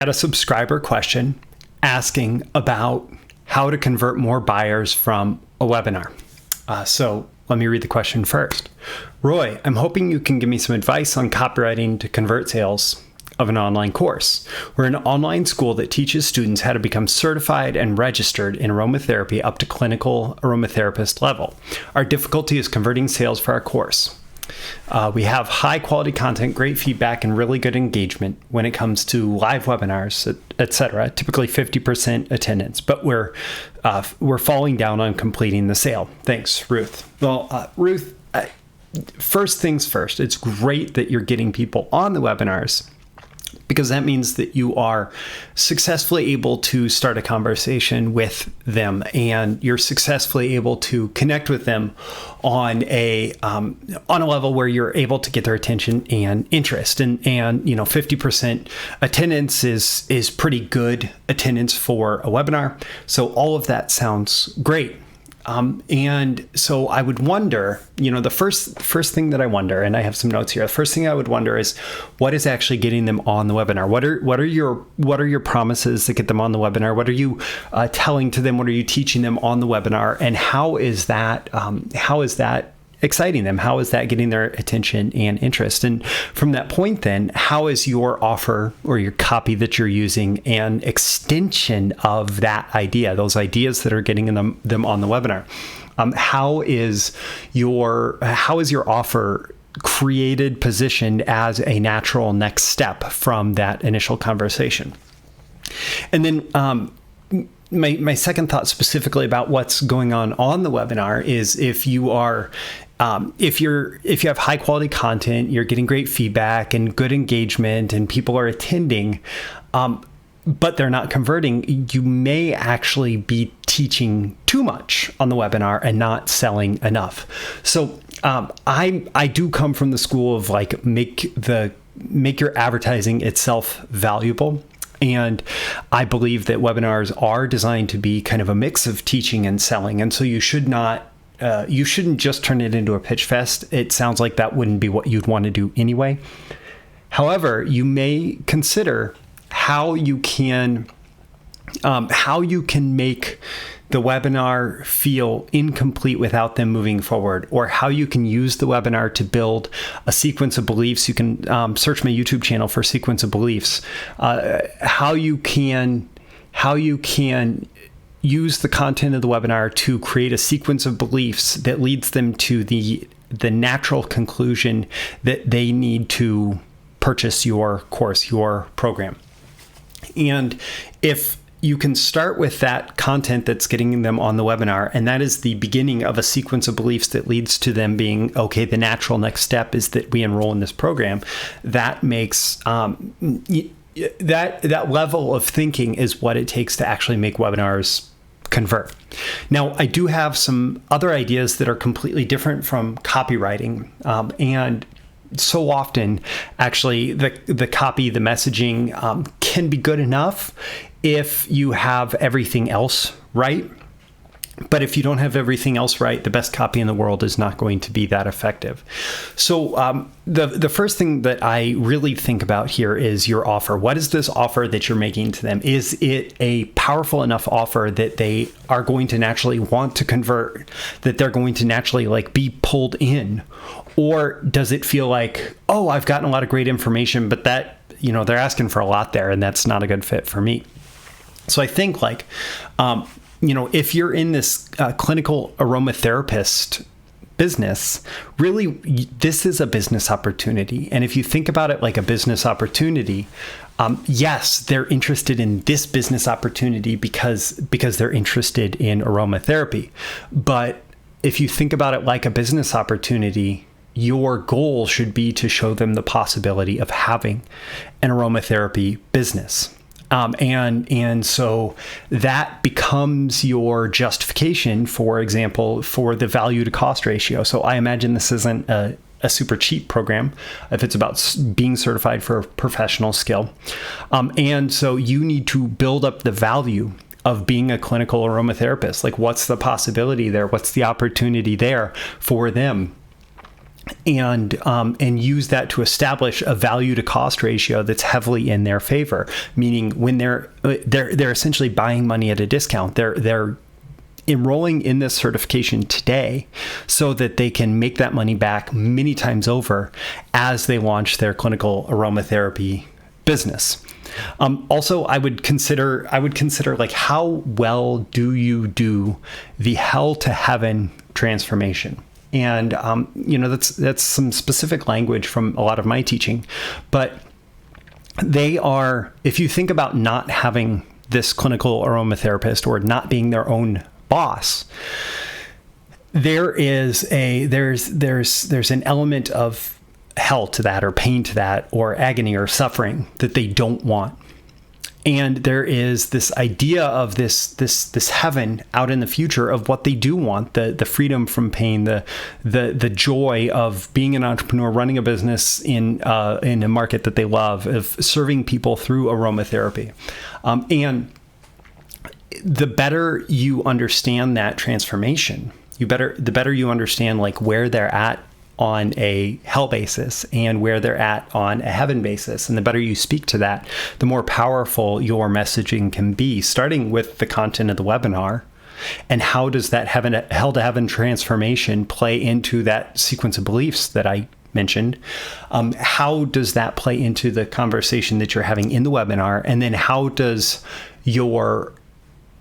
Had a subscriber question asking about how to convert more buyers from a webinar. So let me read the question first. Roy, I'm hoping you can give me some advice on copywriting to convert sales of an online course. We're an online school that teaches students how to become certified and registered in aromatherapy up to clinical aromatherapist level. Our difficulty is converting sales for our course. We have high quality content, great feedback, and really good engagement when it comes to live webinars, etc. Typically 50% attendance, but we're falling down on completing the sale. Thanks, Ruth. Well, Ruth, first things first, it's great that you're getting people on the webinars, because that means that you are successfully able to start a conversation with them, and you're successfully able to connect with them on a level where you're able to get their attention and interest. And 50% attendance is pretty good attendance for a webinar. So all of that sounds great. And so I would wonder, the first thing that I wonder, and I have some notes here. The first thing I would wonder is what is actually getting them on the webinar? What are your promises that get them on the webinar? What are you telling to them? What are you teaching them on the webinar? And how is that exciting them? How is that getting their attention and interest? And from that point, then, how is your offer or your copy that you're using an extension of that idea, those ideas that are getting them on the webinar? How is your offer created, positioned as a natural next step from that initial conversation? And then my second thought specifically about what's going on the webinar is if you have high quality content, you're getting great feedback and good engagement, and people are attending, but they're not converting, you may actually be teaching too much on the webinar and not selling enough. So I do come from the school of make your advertising itself valuable. And I believe that webinars are designed to be kind of a mix of teaching and selling. And so you shouldn't just turn it into a pitch fest. It sounds like that wouldn't be what you'd want to do anyway. However, you may consider how you can make the webinar feel incomplete without them moving forward, or how you can use the webinar to build a sequence of beliefs. You can search my YouTube channel for sequence of beliefs. How you can use the content of the webinar to create a sequence of beliefs that leads them to the natural conclusion that they need to purchase your course, your program. And if you can start with that content that's getting them on the webinar, and that is the beginning of a sequence of beliefs that leads to them being, okay, the natural next step is that we enroll in this program. That makes that level of thinking is what it takes to actually make webinars convert. Now, I do have some other ideas that are completely different from copywriting, and so often, actually, the copy, the messaging can be good enough if you have everything else right. But if you don't have everything else right, the best copy in the world is not going to be that effective. So the first thing that I really think about here is your offer. What is this offer that you're making to them? Is it a powerful enough offer that they are going to naturally want to convert, that they're going to naturally be pulled in? Or does it feel like, oh, I've gotten a lot of great information, but that, they're asking for a lot there, and that's not a good fit for me. So I think if you're in this clinical aromatherapist business, really, this is a business opportunity. And if you think about it like a business opportunity, yes, they're interested in this business opportunity because they're interested in aromatherapy. But if you think about it like a business opportunity, your goal should be to show them the possibility of having an aromatherapy business. And so that becomes your justification, for example, for the value to cost ratio. So I imagine this isn't a super cheap program if it's about being certified for a professional skill. And so you need to build up the value of being a clinical aromatherapist. What's the possibility there? What's the opportunity there for them? and use that to establish a value to cost ratio that's heavily in their favor. Meaning, when they're essentially buying money at a discount, they're enrolling in this certification today so that they can make that money back many times over as they launch their clinical aromatherapy business. Also, I would consider like, how well do you do the hell to heaven transformation? And that's some specific language from a lot of my teaching, but they are, if you think about not having this clinical aromatherapist or not being their own boss, there's an element of hell to that, or pain to that, or agony or suffering that they don't want. And there is this idea of this heaven out in the future of what they do want, the freedom from pain, the joy of being an entrepreneur, running a business in a market that they love, of serving people through aromatherapy. And the better you understand that transformation, the better you understand like where they're at on a hell basis and where they're at on a heaven basis, and the better you speak to that, the more powerful your messaging can be, starting with the content of the webinar. And how does that hell to heaven transformation play into that sequence of beliefs that I mentioned? How does that play into the conversation that you're having in the webinar? And then how does your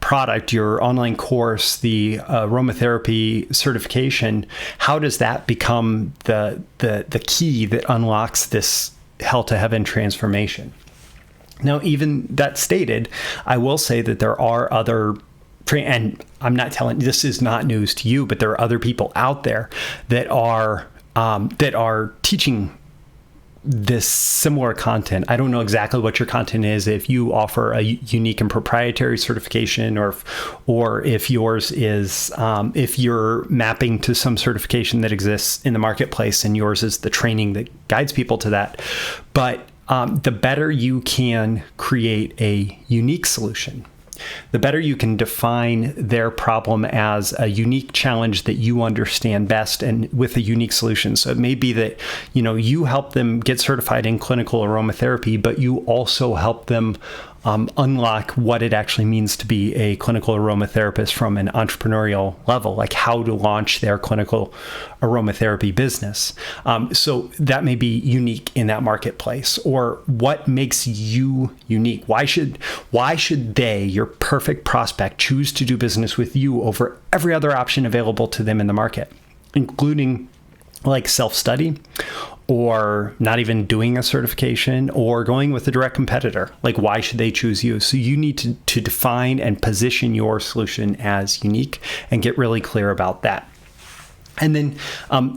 product, your online course, the aromatherapy certification, how does that become the key that unlocks this hell to heaven transformation? Now, even that stated, I will say that there are other, and I'm not telling, this is not news to you, but there are other people out there that are teaching this similar content. I don't know exactly what your content is, if you offer a unique and proprietary certification, or if yours is, if you're mapping to some certification that exists in the marketplace and yours is the training that guides people to that. But the better you can create a unique solution, the better you can define their problem as a unique challenge that you understand best and with a unique solution. So it may be that, you help them get certified in clinical aromatherapy, but you also help them unlock what it actually means to be a clinical aromatherapist from an entrepreneurial level, like how to launch their clinical aromatherapy business. So that may be unique in that marketplace. Or what makes you unique? Why should they, your perfect prospect, choose to do business with you over every other option available to them in the market, including like self-study, or not even doing a certification, or going with a direct competitor? Like, why should they choose you? So you need to define and position your solution as unique and get really clear about that. And then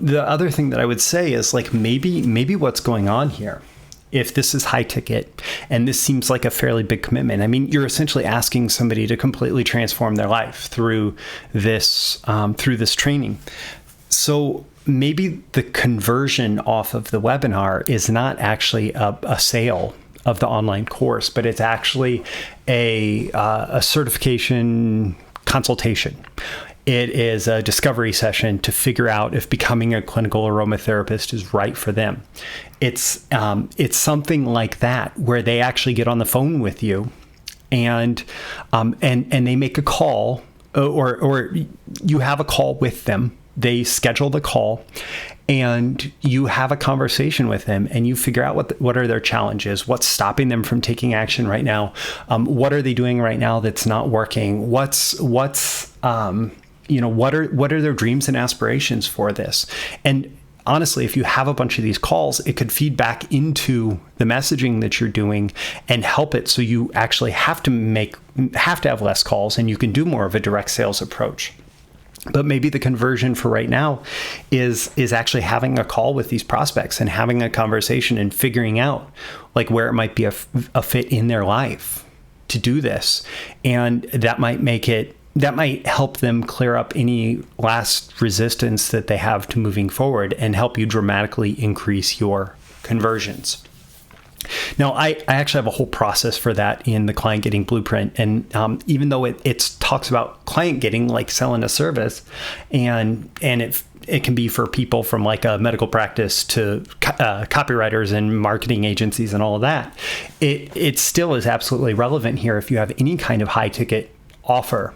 the other thing that I would say is, like, maybe what's going on here, if this is high ticket and this seems like a fairly big commitment, I mean, you're essentially asking somebody to completely transform their life through this training. So maybe the conversion off of the webinar is not actually a sale of the online course, but it's actually a certification consultation. It is a discovery session to figure out if becoming a clinical aromatherapist is right for them. It's something like that, where they actually get on the phone with you and they make a call, or you have a call with them. They schedule the call and you have a conversation with them, and you figure out what are their challenges, what's stopping them from taking action right now, what are they doing right now that's not working, what are their dreams and aspirations for this. And honestly, if you have a bunch of these calls, it could feed back into the messaging that you're doing and help it, so you actually have to have less calls and you can do more of a direct sales approach. But maybe the conversion for right now is actually having a call with these prospects and having a conversation and figuring out like where it might be a fit in their life to do this. And that might help them clear up any last resistance that they have to moving forward and help you dramatically increase your conversions. Now, I actually have a whole process for that in the Client Getting Blueprint. And even though it talks about client getting, like selling a service, and it it can be for people from like a medical practice to copywriters and marketing agencies and all of that. It still is absolutely relevant here. If you have any kind of high ticket offer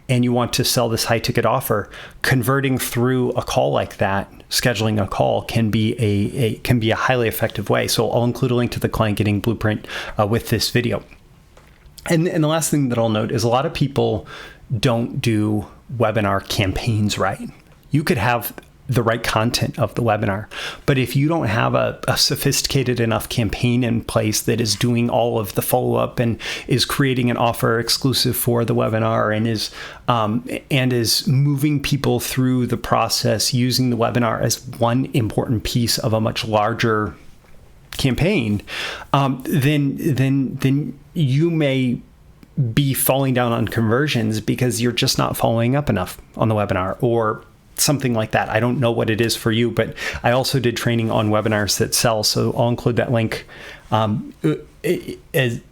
and you want to sell this high ticket offer, converting through a call like that, scheduling a call can be a highly effective way. So I'll include a link to the client getting blueprint with this video. And the last thing that I'll note is a lot of people don't do webinar campaigns right. You could have the right content of the webinar, but if you don't have a sophisticated enough campaign in place that is doing all of the follow-up and is creating an offer exclusive for the webinar and is moving people through the process using the webinar as one important piece of a much larger campaign, then you may be falling down on conversions because you're just not following up enough on the webinar or something like that. I don't know what it is for you, but I also did training on webinars that sell. So I'll include that link in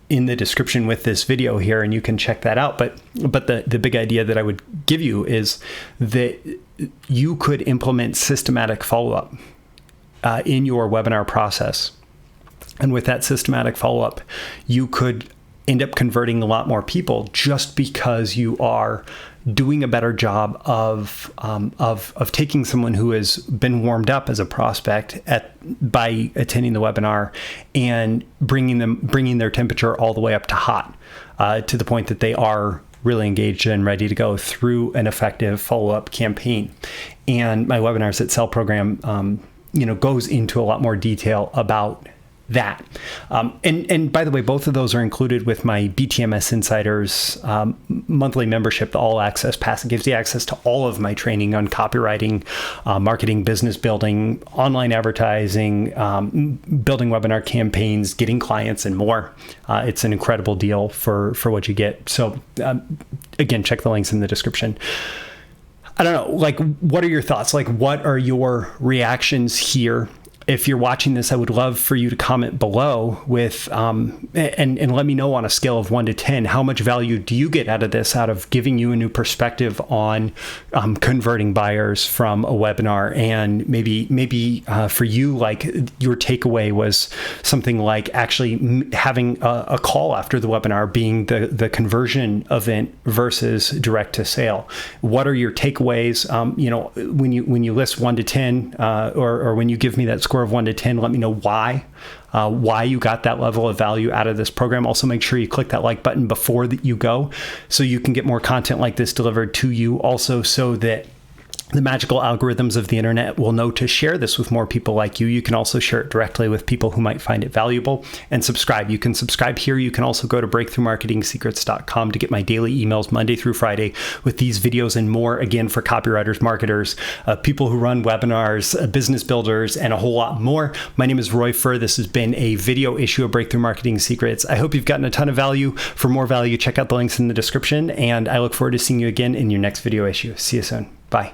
the description with this video here, and you can check that out. But the big idea that I would give you is that you could implement systematic follow-up in your webinar process. And with that systematic follow-up, you could end up converting a lot more people just because you are doing a better job of taking someone who has been warmed up as a prospect by attending the webinar and bringing their temperature all the way up to hot, to the point that they are really engaged and ready to go through an effective follow-up campaign. And my Webinars That Sell program, goes into a lot more detail about that. And by the way, both of those are included with my BTMS Insiders monthly membership. The All Access Pass. It gives you access to all of my training on copywriting, marketing, business building, online advertising, building webinar campaigns, getting clients, and more. It's an incredible deal for what you get. So again, check the links in the description. I don't know, what are your thoughts? What are your reactions here? If you're watching this, I would love for you to comment below with and let me know on a scale of 1 to 10, how much value do you get out of this, out of giving you a new perspective on converting buyers from a webinar? And maybe for you, your takeaway was something like actually having a call after the webinar being the conversion event versus direct to sale. What are your takeaways? When you list 1 to 10 or when you give me that score of 1 to 10, let me know why you got that level of value out of this program. Also, make sure you click that like button before that you go, so you can get more content like this delivered to you. Also, so that the magical algorithms of the internet will know to share this with more people like you. You can also share it directly with people who might find it valuable. And subscribe. You can subscribe here. You can also go to breakthroughmarketingsecrets.com to get my daily emails Monday through Friday with these videos and more, again, for copywriters, marketers, people who run webinars, business builders, and a whole lot more. My name is Roy Furr. This has been a video issue of Breakthrough Marketing Secrets. I hope you've gotten a ton of value. For more value, check out the links in the description, and I look forward to seeing you again in your next video issue. See you soon. Bye.